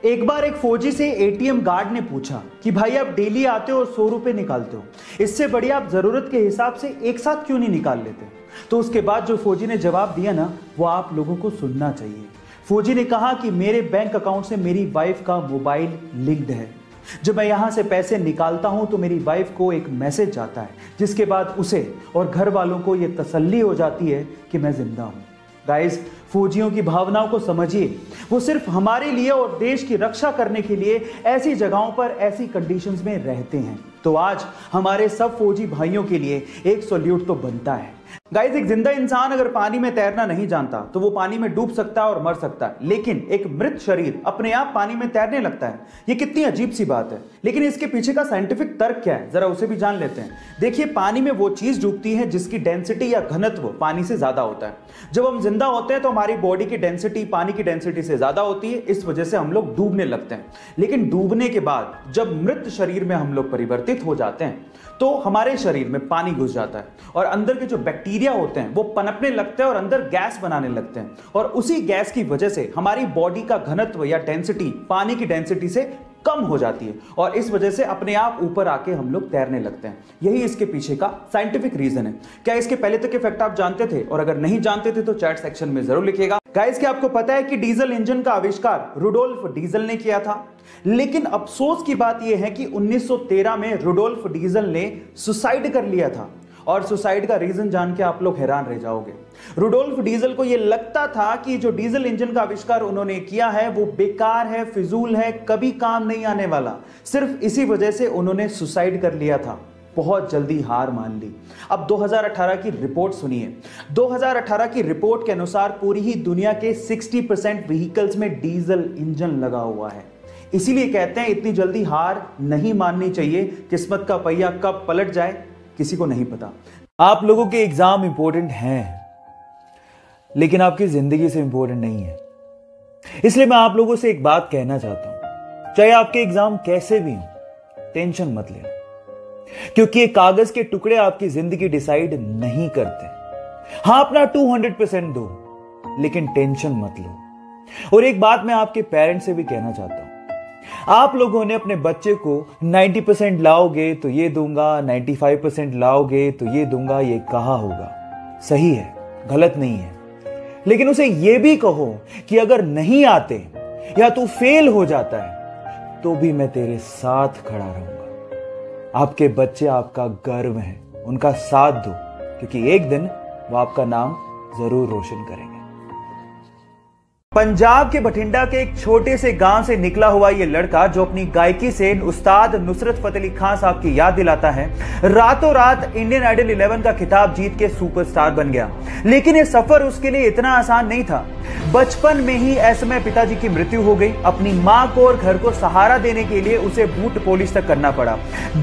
एक बार एक फौजी से एटीएम गार्ड ने पूछा कि भाई आप डेली आते हो और 100 रुपए निकालते हो, इससे बढ़िया आप जरूरत के हिसाब से एक साथ क्यों नहीं निकाल लेते। तो उसके बाद जो फौजी ने जवाब दिया ना, वो आप लोगों को सुनना चाहिए। फौजी ने कहा कि मेरे बैंक अकाउंट से मेरी वाइफ का मोबाइल लिंक्ड है। जब मैं यहां से पैसे निकालता हूं तो मेरी वाइफ को एक मैसेज जाता है, जिसके बाद उसे और घर वालों को यह तसल्ली हो जाती है कि मैं जिंदा हूं। गाइस, फौजियों की भावनाओं को समझिए। वो सिर्फ हमारे लिए और देश की रक्षा करने के लिए ऐसी जगहों पर ऐसी कंडीशंस में रहते हैं। तो आज हमारे सब फौजी भाइयों के लिए एक सैल्यूट तो बनता है। गाइस, एक जिंदा इंसान अगर पानी में तैरना नहीं जानता तो वो पानी में डूब सकता है और मर सकता है, लेकिन एक मृत शरीर अपने आप पानी में तैरने लगता है। ये कितनी अजीब सी बात है, लेकिन इसके पीछे का साइंटिफिक तर्क क्या है, जरा उसे भी जान लेते हैं। देखिए, पानी में वो चीज डूबती है जिसकी डेंसिटी या घनत्व पानी से ज्यादा होता है। जब हम जिंदा होते हैं तो हमारी बॉडी की डेंसिटी पानी की डेंसिटी से ज्यादा होती है, इस वजह से हम लोग डूबने लगते हैं। लेकिन डूबने के बाद जब मृत शरीर में हम लोग परिवर्तित हो जाते हैं तो हमारे शरीर में पानी घुस जाता है और अंदर के जो बैक्टीरिया होते हैं वो पनपने लगते हैं और अंदर गैस बनाने लगते हैं, और उसी गैस की वजह से हमारी बॉडी का घनत्व या डेंसिटी पानी की डेंसिटी से कम हो जाती है और इस वजह से अपने आप ऊपर आके हम लोग तैरने लगते हैं। यही इसके पीछे का साइंटिफिक रीजन है। क्या इसके पहले तक के फैक्ट आप जानते थे? और अगर नहीं जानते थे तो चैट सेक्शन में जरूर लिखिएगा। गाइस, क्या आपको पता है कि डीजल इंजन का आविष्कार रुडोल्फ डीजल ने किया था? लेकिन अफसोस की बात यह है कि 1913 में रुडोल्फ डीजल ने सुसाइड कर लिया था, और सुसाइड का रीजन जान के आप लोग हैरान रह जाओगे। रुडोल्फ डीजल को यह लगता था कि जो डीजल इंजन का आविष्कार उन्होंने किया है वो बेकार है, फिजूल है, कभी काम नहीं आने वाला। सिर्फ इसी वजह से उन्होंने सुसाइड कर लिया था, बहुत जल्दी हार मान ली। अब 2018 की रिपोर्ट सुनिए। 2018 की रिपोर्ट के अनुसार पूरी ही दुनिया के 60% व्हीकल्स में डीजल इंजन लगा हुआ है। इसीलिए कहते हैं इतनी जल्दी हार नहीं माननी चाहिए। किस्मत का पहिया कब पलट जाए किसी को नहीं पता। आप लोगों के एग्जाम इंपॉर्टेंट हैं, लेकिन आपकी जिंदगी से इंपॉर्टेंट नहीं है। इसलिए मैं आप लोगों से एक बात कहना चाहता हूं, चाहे आपके एग्जाम कैसे भी हो, टेंशन मत लेना, क्योंकि ये कागज के टुकड़े आपकी जिंदगी डिसाइड नहीं करते। हां, अपना 200% दो, लेकिन टेंशन मत लो। और एक बात मैं आपके पेरेंट्स से भी कहना चाहता हूं, आप लोगों ने अपने बच्चे को 90% लाओगे तो ये दूंगा, 95% लाओगे तो ये दूंगा, ये कहा होगा। सही है, गलत नहीं है, लेकिन उसे ये भी कहो कि अगर नहीं आते या तू फेल हो जाता है तो भी मैं तेरे साथ खड़ा रहूंगा। आपके बच्चे आपका गर्व हैं, उनका साथ दो, क्योंकि एक दिन वो आपका नाम जरूर रोशन करेंगे। पंजाब के बठिंडा के एक छोटे से गांव से निकला हुआ यह लड़का, जो अपनी गायकी से उस्ताद नुसरत फतेह अली खान साहब की याद दिलाता है, रातों रात इंडियन आइडल 11 का खिताब जीत के सुपरस्टार बन गया। लेकिन यह सफर उसके लिए इतना आसान नहीं था। बचपन में ही ऐसे पिताजी की मृत्यु हो गई। अपनी मां को और घर को सहारा देने के लिए उसे बूट पॉलिश तक करना पड़ा।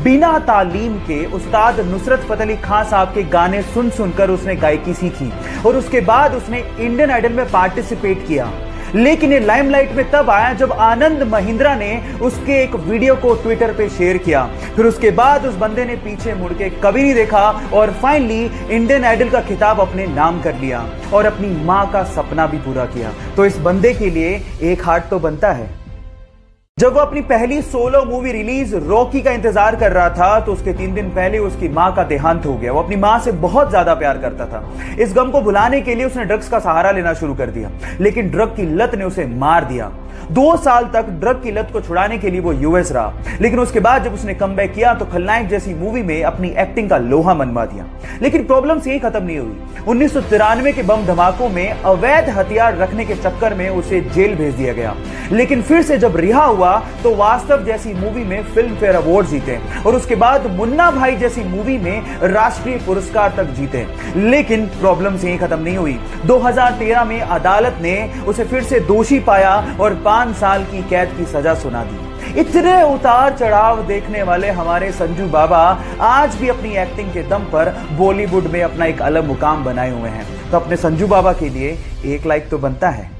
बिना तालीम के उस्ताद नुसरत फतेह अली खान साहब के गाने सुन सुनकर उसने गायकी सीखी और उसके बाद उसने इंडियन आइडल में पार्टिसिपेट किया। लेकिन ये लाइमलाइट में तब आया जब आनंद महिंद्रा ने उसके एक वीडियो को ट्विटर पे शेयर किया। फिर उसके बाद उस बंदे ने पीछे मुड़ के कभी नहीं देखा और फाइनली इंडियन आइडल का खिताब अपने नाम कर लिया और अपनी मां का सपना भी पूरा किया। तो इस बंदे के लिए एक हार्ट तो बनता है। जब वो अपनी पहली सोलो मूवी रिलीज रॉकी का इंतजार कर रहा था तो उसके 3 दिन पहले उसकी मां का देहांत हो गया। वो अपनी मां से बहुत ज्यादा प्यार करता था। इस गम को भुलाने के लिए उसने ड्रग्स का सहारा लेना शुरू कर दिया, लेकिन ड्रग की लत ने उसे मार दिया। 2 साल तक ड्रग की लत को छुड़ाने के लिए वो यूएस रहा, लेकिन उसके बाद जब उसने कमबैक किया तो खलनायक जैसी मूवी में अपनी एक्टिंग का लोहा मनवा दिया। लेकिन प्रॉब्लम्स यही खत्म नहीं हुई। 1993 के बम धमाकों में अवैध हथियार रखने के चक्कर में उसे जेल भेज दिया गया। लेकिन फिर से जब रिहा हुआ तो वास्तव जैसी मूवी में फिल्म फेयर अवार्ड जीते और उसके बाद मुन्ना भाई जैसी मूवी में राष्ट्रीय पुरस्कार तक जीते। लेकिन प्रॉब्लम्स यही खत्म नहीं हुई। 2013 में अदालत ने उसे फिर से दोषी पाया और 5 साल की कैद की सजा सुना दी। इतने उतार चढ़ाव देखने वाले हमारे संजू बाबा आज भी अपनी एक्टिंग के दम पर बॉलीवुड में अपना एक अलग मुकाम बनाए हुए हैं। तो अपने संजू बाबा के लिए एक लाइक तो बनता है।